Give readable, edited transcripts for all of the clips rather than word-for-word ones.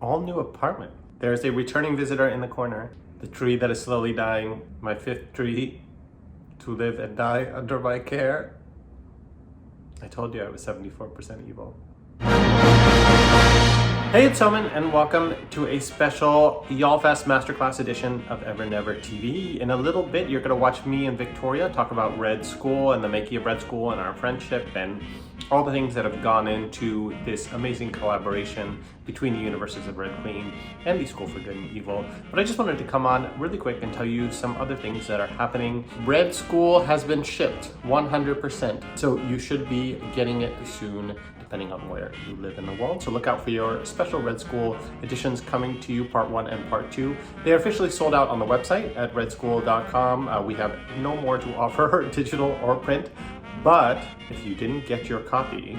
all new apartment. There's a returning visitor in the corner. The tree that is slowly dying. My fifth tree to live and die under my care. I told you I was 74% evil. Hey, it's Soman, and welcome to a special Y'all Fest Masterclass edition of Evernever TV. In a little bit, you're gonna watch me and Victoria talk about Red School and the making of Red School and our friendship and all the things that have gone into this amazing collaboration between the universes of Red Queen and the School for Good and Evil. But I just wanted to come on really quick and tell you some other things that are happening. Red School has been shipped 100%, so you should be getting it soon, depending on where you live in the world. So look out for your special Red School editions coming to you, part 1 and part 2. They are officially sold out on the website at redschool.com. We have no more to offer, digital or print. But if you didn't get your copy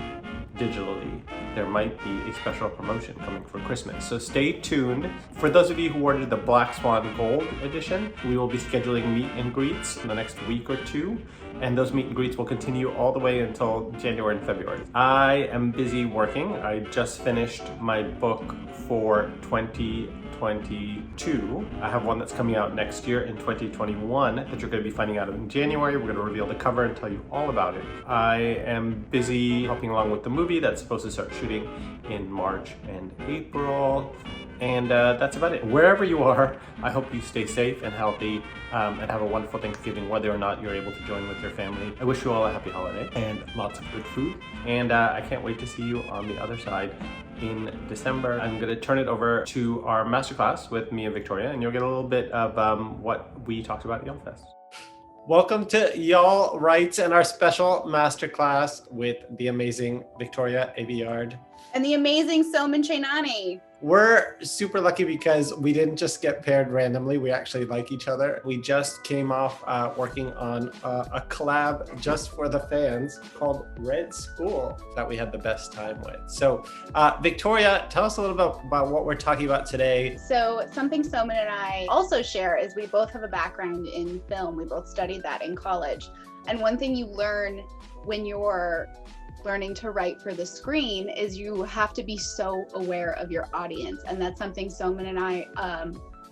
digitally, there might be a special promotion coming for Christmas. So stay tuned. For those of you who ordered the Black Swan Gold edition, we will be scheduling meet and greets in the next week or two. And those meet and greets will continue all the way until January and February. I am busy working. I just finished my book for 2022. I have one that's coming out next year in 2021 that you're going to be finding out in January. We're going to reveal the cover and tell you all about it. I am busy helping along with the movie that's supposed to start shooting in March and April. And that's about it. Wherever you are, I hope you stay safe and healthy and have a wonderful Thanksgiving, whether or not you're able to join with your family. I wish you all a happy holiday and lots of good food. And I can't wait to see you on the other side in December. I'm going to turn it over to our masterclass with me and Victoria, and you'll get a little bit of what we talked about at Y'all Fest. Welcome to Y'all Rights and our special masterclass with the amazing Victoria Aveyard. And the amazing Soman Chainani. We're super lucky because we didn't just get paired randomly. We actually like each other. We just came off working on a collab just for the fans called Red School that we had the best time with. So Victoria, tell us a little bit about what we're talking about today. So something Soman and I also share is we both have a background in film. We both studied that in college. And one thing you learn when you're learning to write for the screen is you have to be so aware of your audience. And that's something Soman and I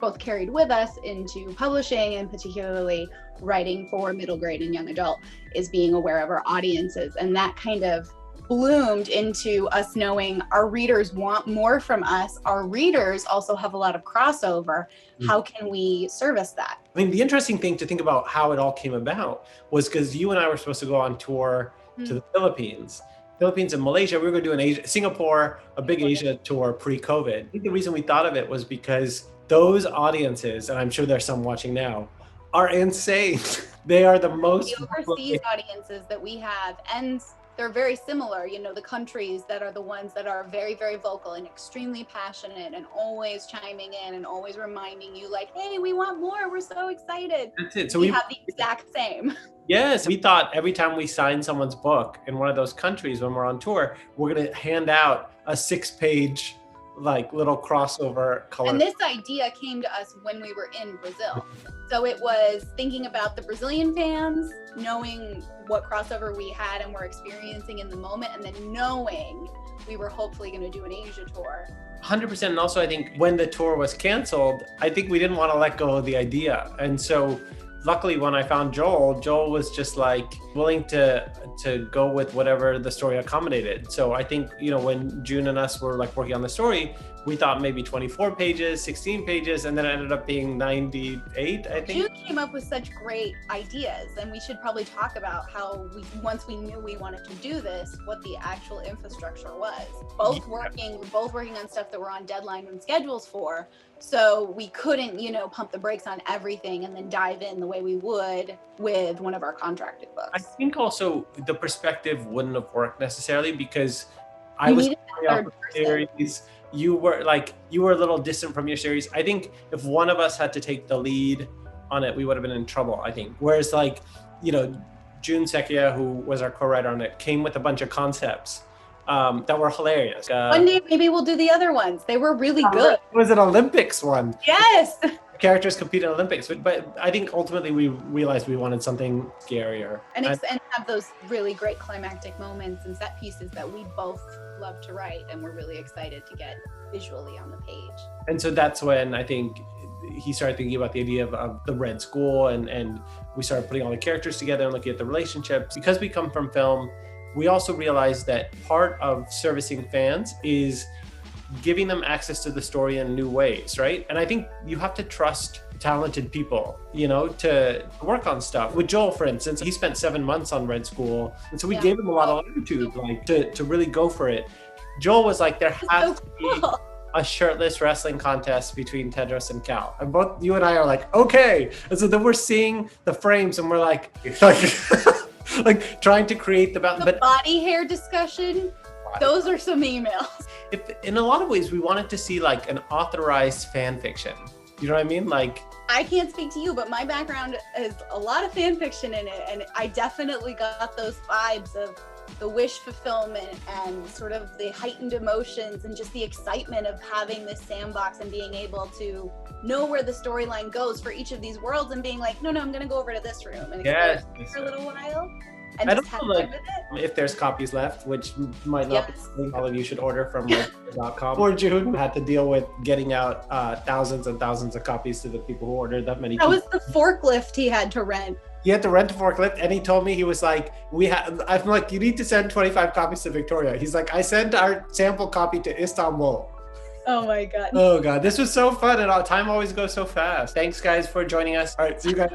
both carried with us into publishing, and particularly writing for middle grade and young adult, is being aware of our audiences. And that kind of bloomed into us knowing our readers want more from us. Our readers also have a lot of crossover. How can we service that? I mean, the interesting thing to think about how it all came about was because you and I were supposed to go on tour to the Philippines and Malaysia. We were going to do an Asia, Singapore, a big Asia tour pre-COVID. I think the reason we thought of it was because those audiences, and I'm sure there's some watching now, are insane. They are the most the overseas audiences that we have, and they're very similar. You know, the countries that are the ones that are very, very vocal and extremely passionate and always chiming in and always reminding you like, hey, we want more. We're so excited. That's it. So we have the exact same. Yes, we thought every time we sign someone's book in one of those countries when we're on tour, we're going to hand out a 6-page like little crossover color. And this idea came to us when we were in Brazil. So it was thinking about the Brazilian fans, knowing what crossover we had and were experiencing in the moment, and then knowing we were hopefully going to do an Asia tour. 100%. And also I think when the tour was canceled, I think we didn't want to let go of the idea. And so luckily when I found Joel was just like willing to go with whatever the story accommodated. So I think, you know, when Jun and us were like working on the story, we thought maybe 24 pages, 16 pages, and then it ended up being 98, I think. Jun came up with such great ideas, and we should probably talk about how once we knew we wanted to do this, what the actual infrastructure was. We're both working on stuff that we're on deadline and schedules for. So we couldn't, you know, pump the brakes on everything and then dive in the way we would with one of our contracted books. I think also the perspective wouldn't have worked necessarily because I was series. You were a little distant from your series. I think if one of us had to take the lead on it, we would have been in trouble, I think. Whereas like, you know, Jun Sekiya, who was our co-writer on it, came with a bunch of concepts that were hilarious. One day maybe we'll do the other ones. They were really good. It was an Olympics one. Yes. characters compete in Olympics. But I think ultimately we realized we wanted something scarier. And have those really great climactic moments and set pieces that we both love to write, and we're really excited to get visually on the page. And so that's when I think he started thinking about the idea of the Red School, and we started putting all the characters together and looking at the relationships. Because we come from film, we also realized that part of servicing fans is giving them access to the story in new ways, right? And I think you have to trust talented people, you know, to work on stuff. With Joel, for instance, he spent 7 months on Red School, and so we gave him a lot of latitude, like to really go for it. Joel was like, there has to be a shirtless wrestling contest between Tedros and Cal. And both you and I are like, okay. And so then we're seeing the frames and we're like like trying to create the body hair discussion. Those are some emails. In a lot of ways, we wanted to see like an authorized fan fiction. You know what I mean? Like, I can't speak to you, but my background is a lot of fan fiction in it. And I definitely got those vibes of the wish fulfillment and sort of the heightened emotions and just the excitement of having this sandbox and being able to know where the storyline goes for each of these worlds and being like, no, I'm going to go over to this room and explore for a little while. And I don't know, like, if there's copies left, which might not be, all of you should order from .com. Or Jun had to deal with getting out thousands and thousands of copies to the people who ordered that many. That was the forklift he had to rent. He had to rent a forklift, and he told me, he was like, I'm like, you need to send 25 copies to Victoria. He's like, I sent our sample copy to Istanbul. Oh my God. Oh God, this was so fun, and time always goes so fast. Thanks guys for joining us. All right, see you guys.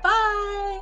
Bye.